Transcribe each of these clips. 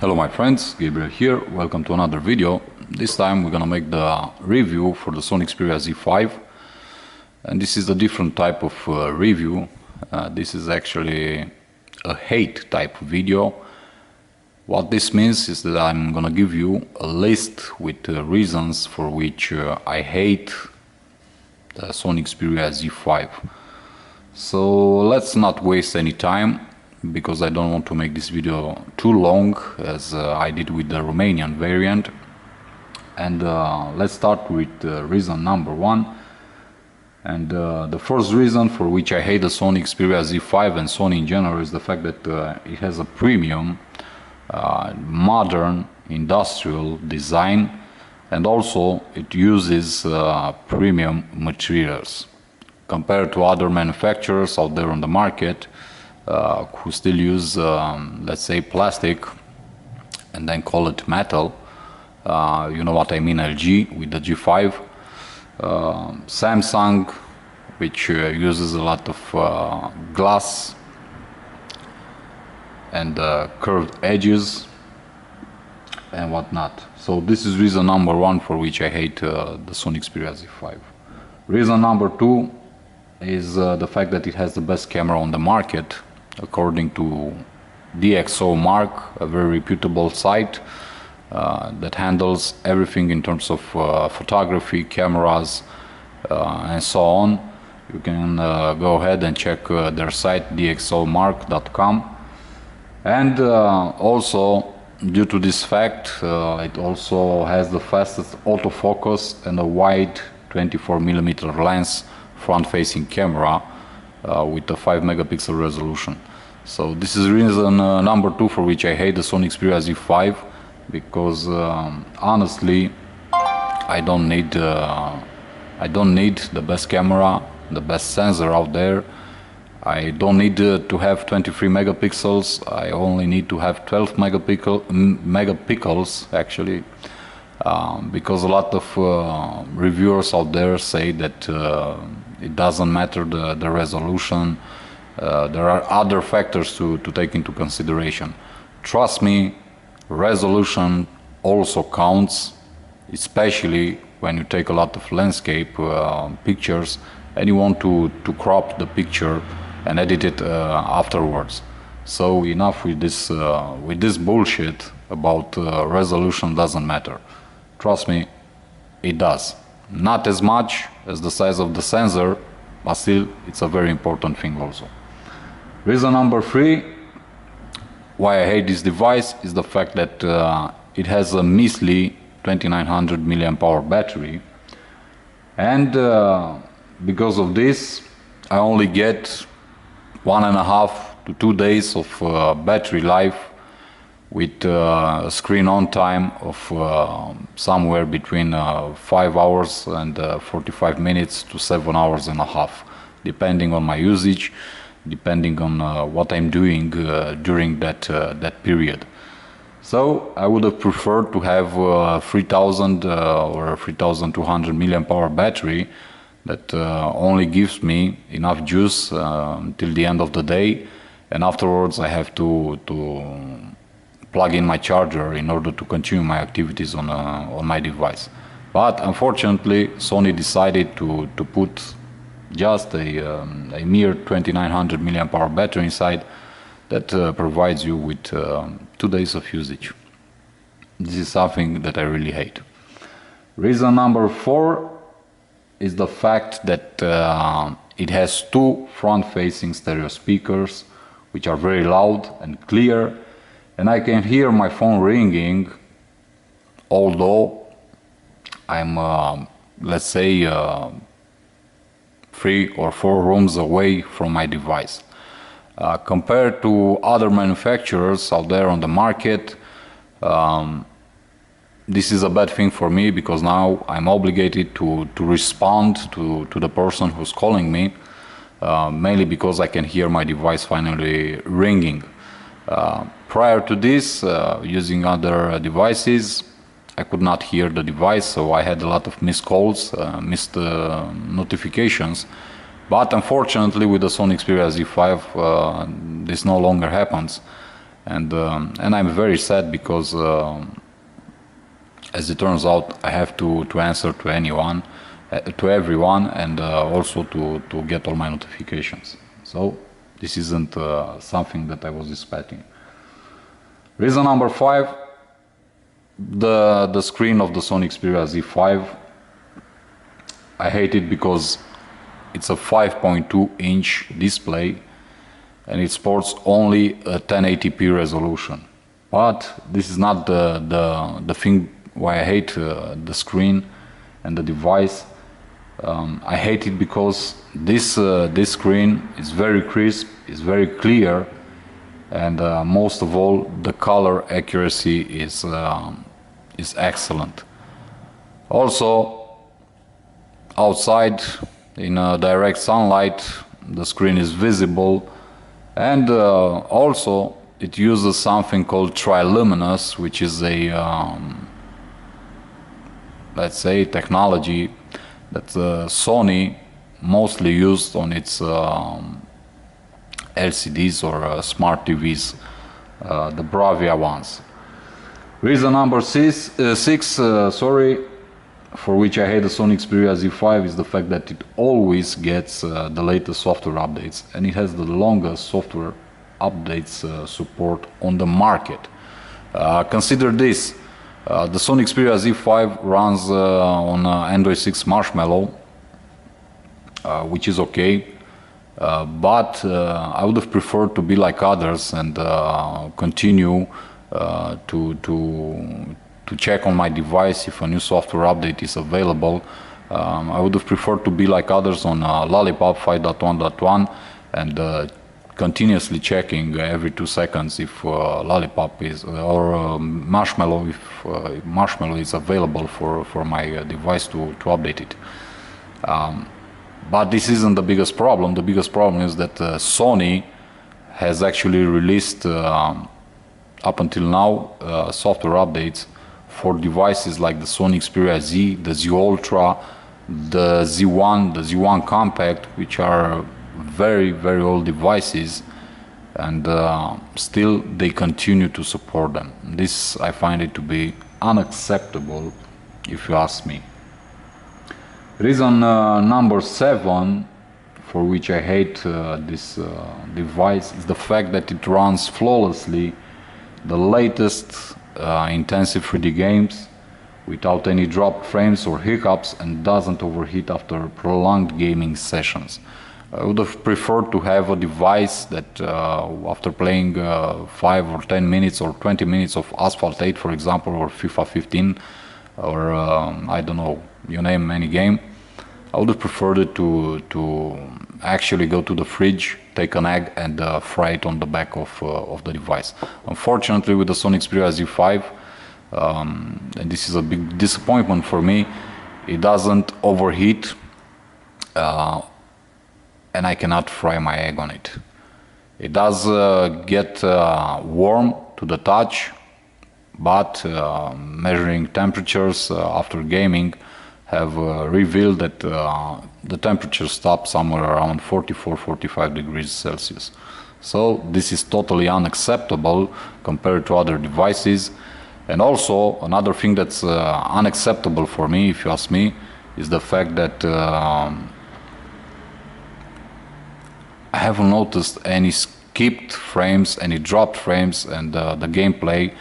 Hello my friends, Gabriel here, welcome to another video. This time we're gonna make the review for the Sony Xperia Z5, and this is a different type of review. This is actually a hate type video. What this means is that I'm gonna give you a list with reasons for which I hate the Sony Xperia Z5. So let's not waste any time, because I don't want to make this video too long as I did with the Romanian variant. And let's start with reason number one. And the first reason for which I hate the Sony Xperia Z5 and Sony in general is the fact that it has a premium, modern, industrial design, and also it uses premium materials compared to other manufacturers out there on the market who still use, let's say, plastic and then call it metal. You know what I mean, LG with the G5, Samsung, which uses a lot of glass and curved edges and whatnot. So this is reason number one for which I hate the Sony Xperia Z5. Reason number two is the fact that it has the best camera on the market, according to DxO Mark, a very reputable site that handles everything in terms of photography, cameras, and so on. You can go ahead and check their site, dxomark.com. And also, due to this fact, it also has the fastest autofocus and a wide 24mm lens front-facing camera with a 5 megapixel resolution. So this is reason number two for which I hate the Sony Xperia Z5, because honestly I don't need the best camera, the best sensor out there. I don't need to have 23 megapixels. I only need to have 12 megapixels actually, because a lot of reviewers out there say that it doesn't matter the resolution. There are other factors to take into consideration. Trust me, resolution also counts, especially when you take a lot of landscape pictures and you want to crop the picture and edit it afterwards. So enough with this bullshit about resolution doesn't matter. Trust me, it does. Not as much as the size of the sensor, but still it's a very important thing also. Reason number three why I hate this device is the fact that it has a measly 2900 mAh battery, and because of this I only get 1.5 to 2 days of battery life, with a screen on time of somewhere between 5 hours and 45 minutes to 7 hours and a half, depending on my usage, depending on what I'm doing during that period. So I would have preferred to have 3000 or 3200 mAh battery that only gives me enough juice till the end of the day, and afterwards I have to plug in my charger in order to continue my activities on my device. But unfortunately Sony decided to put just a mere 2900 mAh battery inside that provides you with 2 days of usage. This is something that I really hate. Reason number four is the fact that it has two front-facing stereo speakers, which are very loud and clear, and I can hear my phone ringing, although I'm let's say 3 or 4 rooms away from my device. Compared to other manufacturers out there on the market, this is a bad thing for me, because now I'm obligated to respond to the person who's calling me, mainly because I can hear my device finally ringing. Prior to this, using other devices, I could not hear the device, so I had a lot of missed calls, missed notifications. But unfortunately with the Sony Xperia Z5 this no longer happens, and I'm very sad because as it turns out, I have to answer to anyone, to everyone, and also to get all my notifications. So this isn't something that I was expecting. Reason number 5, the screen of the Sony Xperia Z5. I hate it because it's a 5.2-inch display and it supports only a 1080p resolution. But this is not the thing why I hate the screen and the device. I hate it because this screen is very crisp, is very clear, and most of all, the color accuracy is excellent. Also, outside in direct sunlight, the screen is visible, and also it uses something called triluminous, which is a let's say technology that Sony mostly used on its LCDs or smart TVs, the Bravia ones. Reason number 6, for which I hate the Sony Xperia Z5 is the fact that it always gets the latest software updates, and it has the longest software updates support on the market. Consider this. The Sony Xperia Z5 runs on Android 6 Marshmallow, which is okay, but I would have preferred to be like others and continue to check on my device if a new software update is available. I would have preferred to be like others on Lollipop 5.1.1 and continuously checking every 2 seconds if Lollipop is or Marshmallow, if Marshmallow is available for my device to update it. But this isn't the biggest problem. The biggest problem is that Sony has actually released up until now software updates for devices like the Sony Xperia Z, the Z Ultra, the Z1, the Z1 Compact, which are very, very old devices, and still they continue to support them. This I find it to be unacceptable, if you ask me. Reason number 7 for which I hate this device is the fact that it runs flawlessly the latest intensive 3D games without any dropped frames or hiccups, and doesn't overheat after prolonged gaming sessions. I would have preferred to have a device that after playing 5 or 10 minutes or 20 minutes of Asphalt 8, for example, or FIFA 15, or I don't know, you name any game, I would have preferred it to actually go to the fridge, take an egg and fry it on the back of the device. Unfortunately, with the Sony Xperia Z5, and this is a big disappointment for me, it doesn't overheat, and I cannot fry my egg on it. It does get warm to the touch, but measuring temperatures after gaming have revealed that the temperature stops somewhere around 44-45 degrees Celsius. So this is totally unacceptable compared to other devices. And also another thing that's unacceptable for me, if you ask me, is the fact that I haven't noticed any skipped frames, any dropped frames, and the gameplay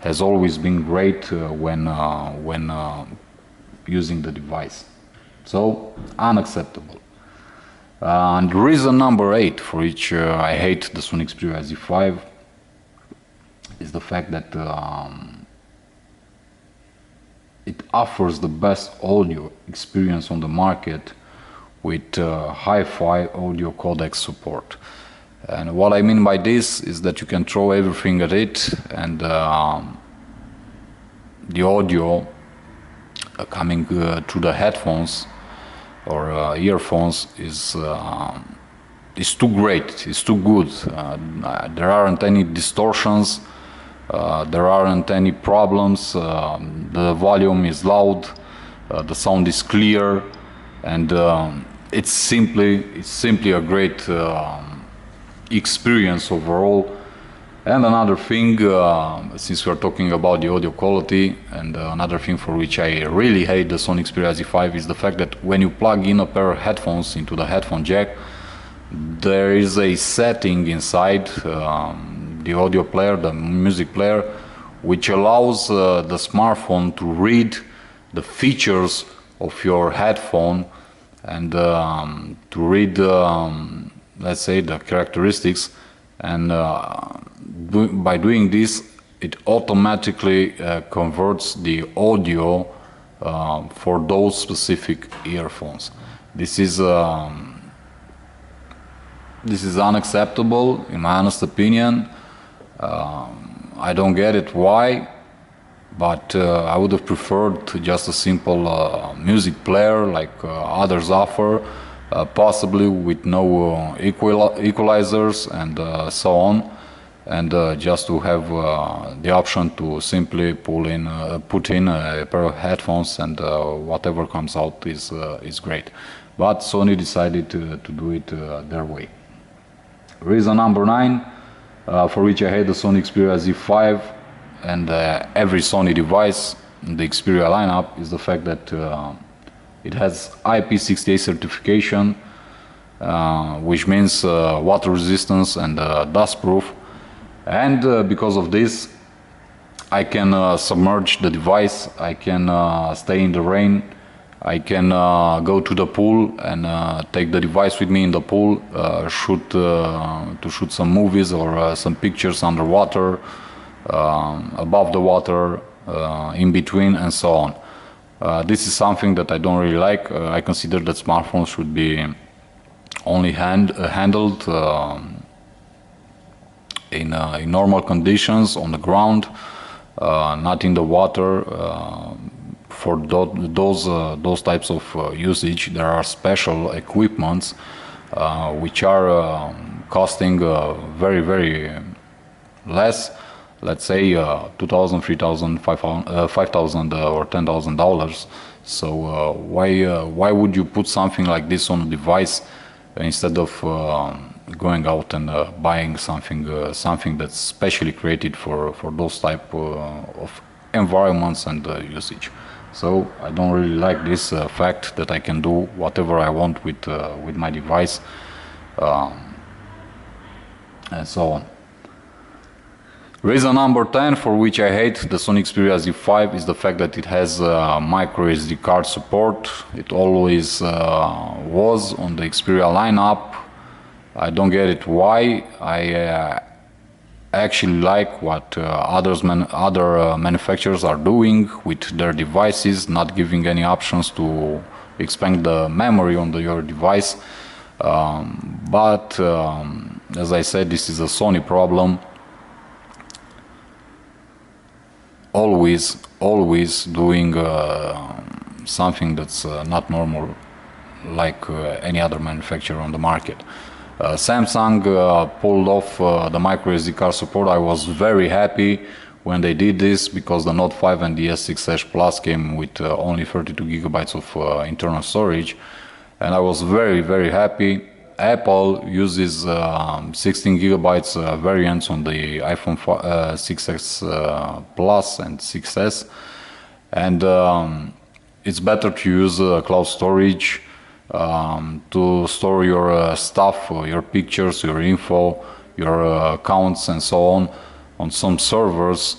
has always been great when using the device. So unacceptable. And reason number 8 for which I hate the Sony Xperia Z5 is the fact that it offers the best audio experience on the market with hi-fi audio codec support. And what I mean by this is that you can throw everything at it, and the audio coming through the headphones or earphones is too great, it's too good. There aren't any distortions, there aren't any problems, the volume is loud, the sound is clear, and it's simply a great experience overall. And another thing, since we're talking about the audio quality, and another thing for which I really hate the Sony Xperia Z5 is the fact that when you plug in a pair of headphones into the headphone jack, there is a setting inside the audio player, the music player, which allows the smartphone to read the features of your headphone and to read, let's say, the characteristics, and by doing this, it automatically converts the audio for those specific earphones. This is unacceptable, in my honest opinion. I don't get it why, but I would have preferred just a simple music player like others offer, possibly with no equalizers and so on, and just to have the option to simply put in a pair of headphones, and whatever comes out is great. But Sony decided to do it their way. Reason number 9 for which I hate the Sony Xperia Z5 and every Sony device in the Xperia lineup is the fact that it has IP68 certification, which means water resistance and dust proof, and because of this I can submerge the device, I can stay in the rain, I can go to the pool and take the device with me in the pool, to shoot some movies or some pictures underwater, above the water, in between, and so on. This is something that I don't really like. I consider that smartphones should be only handled in normal conditions on the ground, not in the water. For those types of usage, there are special equipments which are costing very less. Let's say $2,000, $3,000, $5,000 or $10,000. So why would you put something like this on a device instead of going out and buying something that's specially created for those type of environments and usage? So I don't really like this fact that I can do whatever I want with my device, and so on. Reason number 10 for which I hate the Sony Xperia Z5 is the fact that it has micro SD card support. It always was on the Xperia lineup. I don't get it why. I actually like what other manufacturers are doing with their devices, not giving any options to expand the memory on your device. But as I said, this is a Sony problem. Always doing something that's not normal, like any other manufacturer on the market. Samsung pulled off the micro SD card support. I was very happy when they did this, because the Note 5 and the S6 Edge Plus came with only 32 gigabytes of internal storage, and I was very happy. Apple uses 16 gigabytes variants on the iPhone 6s Plus and 6s, and it's better to use cloud storage to store your stuff, your pictures, your info, your accounts, and so on some servers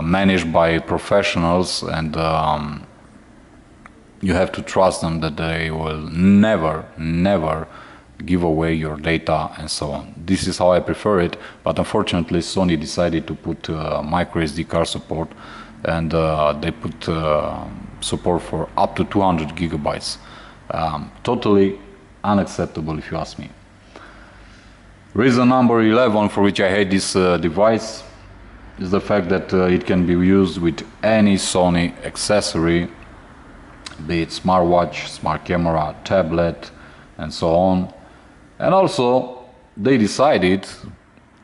managed by professionals, and you have to trust them that they will never give away your data and so on. This is how I prefer it, but unfortunately Sony decided to put micro SD card support, and they put support for up to 200 gigabytes. Totally unacceptable, if you ask me. Reason number 11 for which I hate this device is the fact that it can be used with any Sony accessory, be it smartwatch, smart camera, tablet, and so on. And also they decided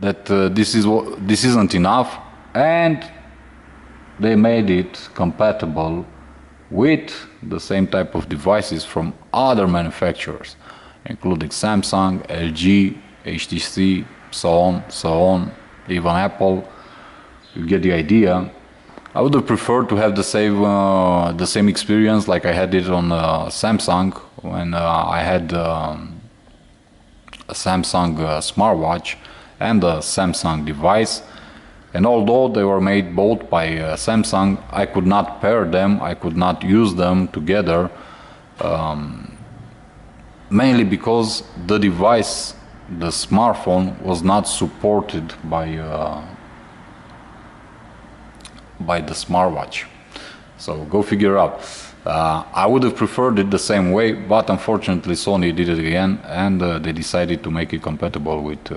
that this isn't enough, and they made it compatible with the same type of devices from other manufacturers, including Samsung, LG, HTC, so on. even Apple. You get the idea. I would have preferred to have the same experience like I had it on Samsung when I had a Samsung smartwatch and a Samsung device. And although they were made both by Samsung, I could not pair them, I could not use them together, mainly because the device, the smartphone, was not supported by the smartwatch. So go figure out. I would have preferred it the same way, but unfortunately Sony did it again, and they decided to make it compatible with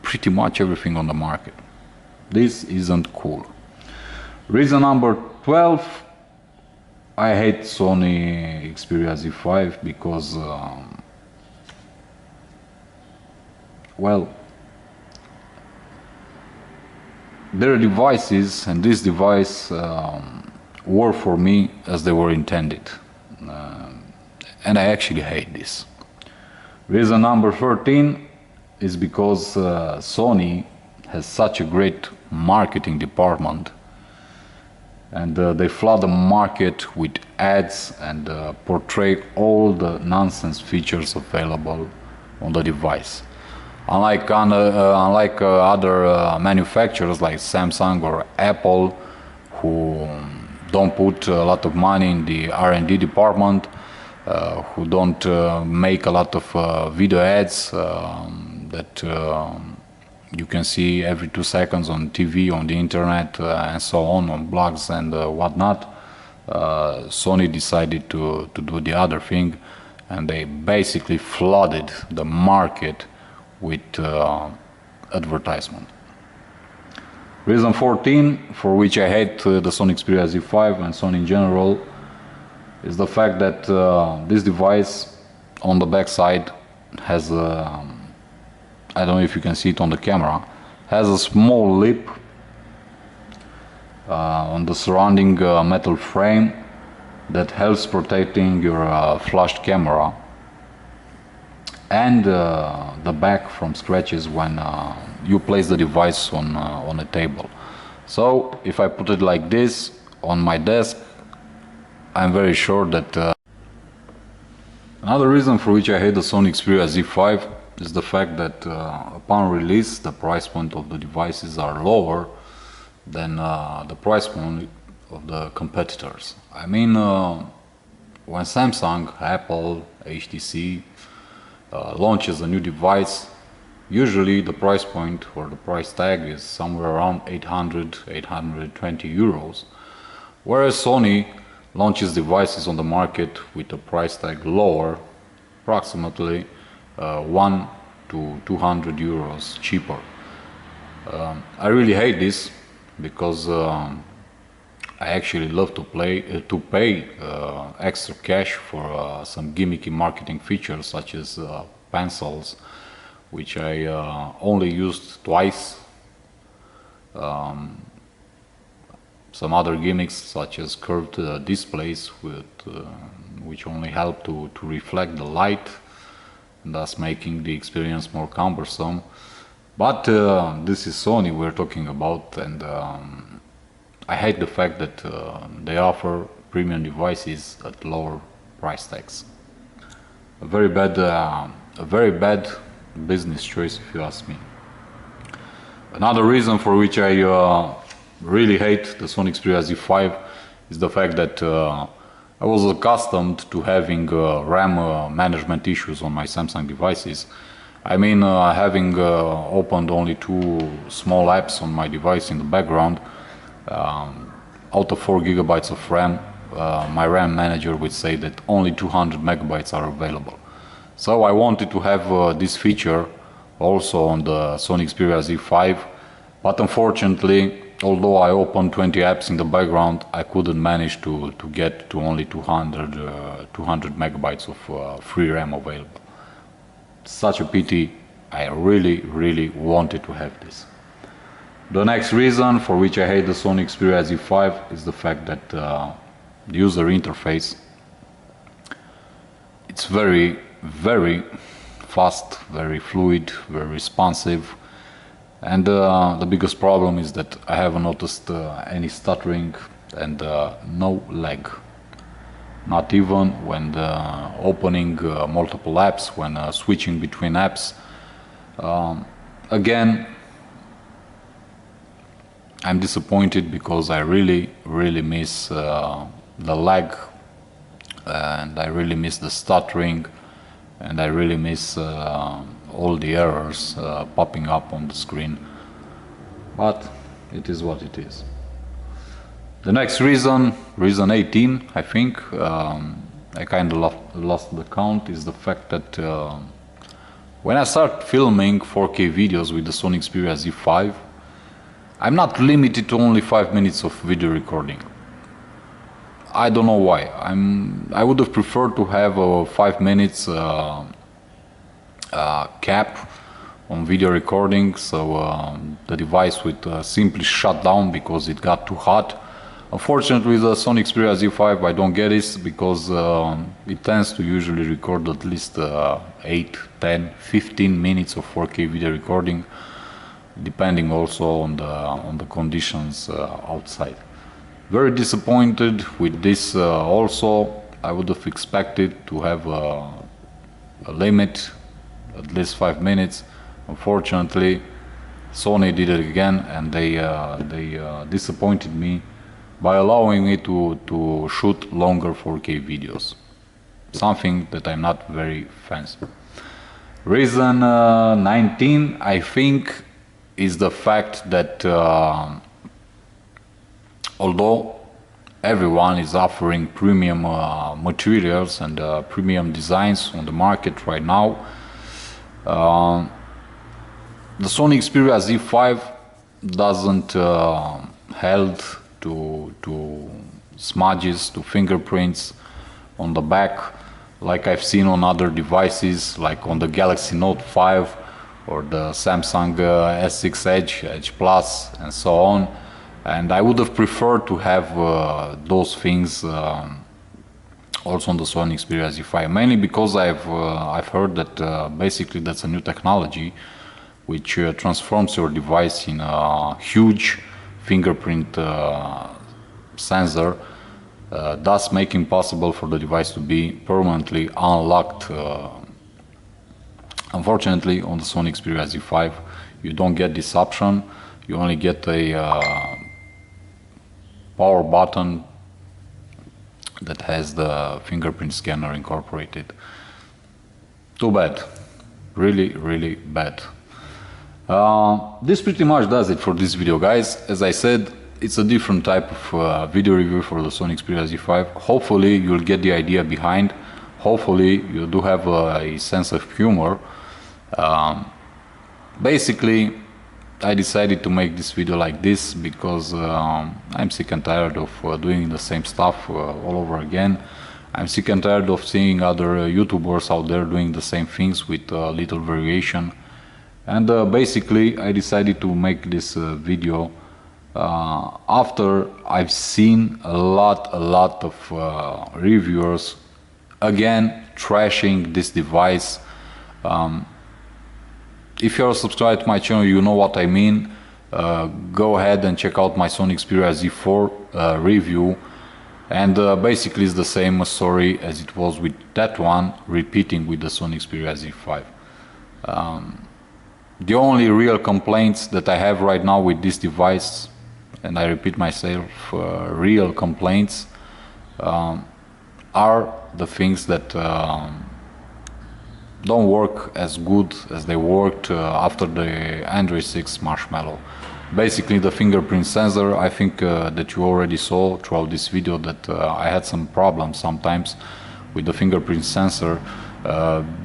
pretty much everything on the market. This isn't cool. Reason number 12, I hate Sony Xperia Z5 because, well, their devices and this device were for me as they were intended, and I actually hate this. Reason number 13 is because Sony has such a great marketing department, and they flood the market with ads and portray all the nonsense features available on the device. Unlike other manufacturers like Samsung or Apple, who don't put a lot of money in the R&D department, who don't make a lot of video ads that you can see every 2 seconds on TV, on the internet, and so on blogs and whatnot. Sony decided to do the other thing, and they basically flooded the market with advertisement. Reason 14 for which I hate the Sony Xperia Z5 and Sony in general is the fact that this device on the back side has I don't know if you can see it on the camera, has a small lip on the surrounding metal frame that helps protecting your flashed camera and the back from scratches when you place the device on a table. So if I put it like this on my desk, I'm very sure that another reason for which I hate the Sony Xperia Z5 is the fact that upon release the price point of the devices are lower than the price point of the competitors. I mean, when Samsung, Apple, HTC launches a new device, usually the price point or the price tag is somewhere around 800, 820 euros, whereas Sony launches devices on the market with a price tag lower, approximately 1 to 200 euros cheaper. I really hate this because I actually love to pay extra cash for some gimmicky marketing features such as pencils, which I only used twice. Some other gimmicks such as curved displays which only help to reflect the light, thus making the experience more cumbersome. But this is Sony we're talking about, and I hate the fact that they offer premium devices at lower price tags. A very bad business choice, if you ask me. Another reason for which I really hate the Sony Xperia Z5 is the fact that I was accustomed to having RAM management issues on my Samsung devices. I mean, having opened only 2 small apps on my device in the background, out of 4 gigabytes of RAM, my RAM manager would say that only 200 megabytes are available. So I wanted to have this feature also on the Sony Xperia Z5, but unfortunately, although I opened 20 apps in the background, I couldn't manage to get to only 200 megabytes of free RAM available. Such a pity. I really wanted to have this. The next reason for which I hate the Sony Xperia Z5 is the fact that the user interface, it's very fast, very fluid, very responsive, And the biggest problem is that I haven't noticed any stuttering and no lag. Not even when opening multiple apps, when switching between apps. Again, I'm disappointed because I really miss the lag, and I really miss the stuttering, and I really miss all the errors popping up on the screen. But it is what it is. The next reason 18, I think, I kind of lost the count, is the fact that when I start filming 4K videos with the Sony Xperia Z5, I'm not limited to only 5 minutes of video recording. I don't know why. I would have preferred to have a 5 minutes cap on video recording, so the device would simply shut down because it got too hot. Unfortunately, with the Sony Xperia Z5 I don't get this, because it tends to usually record at least 8, 10, 15 minutes of 4K video recording, depending also on the conditions outside. Very disappointed with this also. I would have expected to have a limit, at least 5 minutes. Unfortunately, Sony did it again, and they disappointed me by allowing me to shoot longer 4K videos. Something that I'm not very fancy. Reason 19, I think, is the fact that although everyone is offering premium materials and premium designs on the market right now, the Sony Xperia Z5 doesn't held to smudges, to fingerprints on the back, like I've seen on other devices, like on the Galaxy Note 5 or the Samsung S6 Edge Plus, and so on. And I would have preferred to have those things also on the Sony Xperia Z5, mainly because I've heard that basically that's a new technology which transforms your device in a huge fingerprint sensor, thus making possible for the device to be permanently unlocked. Unfortunately, on the Sony Xperia Z5 you don't get this option. You only get a power button that has the fingerprint scanner incorporated. Too bad. Really bad. This pretty much does it for this video, guys. As I said, it's a different type of video review for the Sony Xperia Z5. Hopefully you'll get the idea behind. Hopefully you do have a sense of humor. Basically, I decided to make this video like this because I'm sick and tired of doing the same stuff all over again. I'm sick and tired of seeing other YouTubers out there doing the same things with little variation. And basically I decided to make this video after I've seen a lot of reviewers again trashing this device. If you're subscribed to my channel, you know what I mean. Go ahead and check out my Sony Xperia Z4 review, and basically it's the same story as it was with that one, repeating with the Sony Xperia Z5. The only real complaints that I have right now with this device, and I repeat myself, real complaints, are the things that don't work as good as they worked after the Android 6 Marshmallow. Basically the fingerprint sensor, I think that you already saw throughout this video that I had some problems sometimes with the fingerprint sensor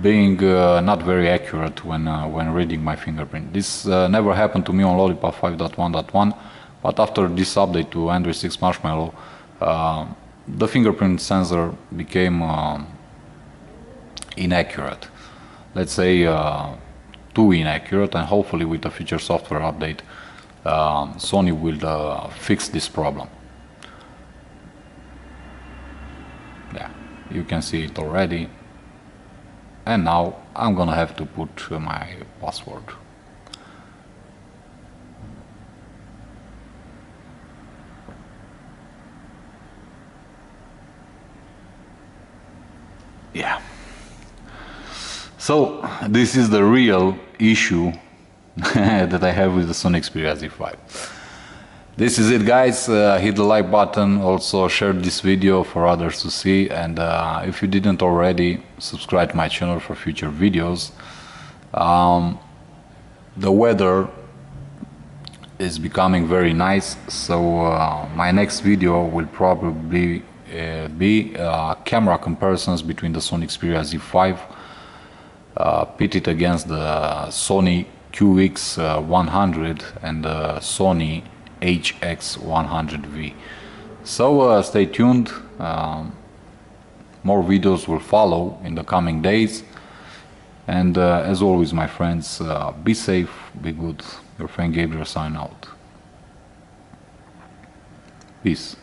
being not very accurate when reading my fingerprint. This never happened to me on Lollipop 5.1.1, but after this update to Android 6 Marshmallow, the fingerprint sensor became inaccurate. Let's say too inaccurate, and hopefully with a future software update Sony will fix this problem. Yeah, you can see it already. And now I'm gonna have to put my password. Yeah. So this is the real issue that I have with the Sony Xperia Z5. This is it, guys. Hit the like button, also share this video for others to see, and if you didn't already, subscribe to my channel for future videos. The weather is becoming very nice, so my next video will probably be camera comparisons between the Sony Xperia Z5 pitted against the Sony QX100 and the Sony HX100V. So stay tuned, more videos will follow in the coming days, and as always, my friends, be safe, be good. Your friend Gabriel sign out. Peace.